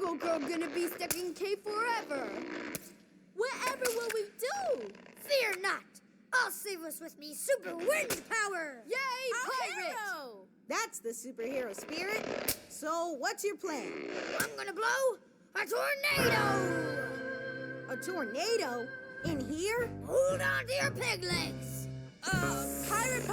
Go-Go Girl gonna be stuck in cave forever? Whatever will we do? Fear not. I'll save us with me super wind power. Yay, pirate! Hero! That's the superhero spirit. So what's your plan? I'm gonna blow a tornado. A tornado? In here? Hold on to your peg legs. Pirate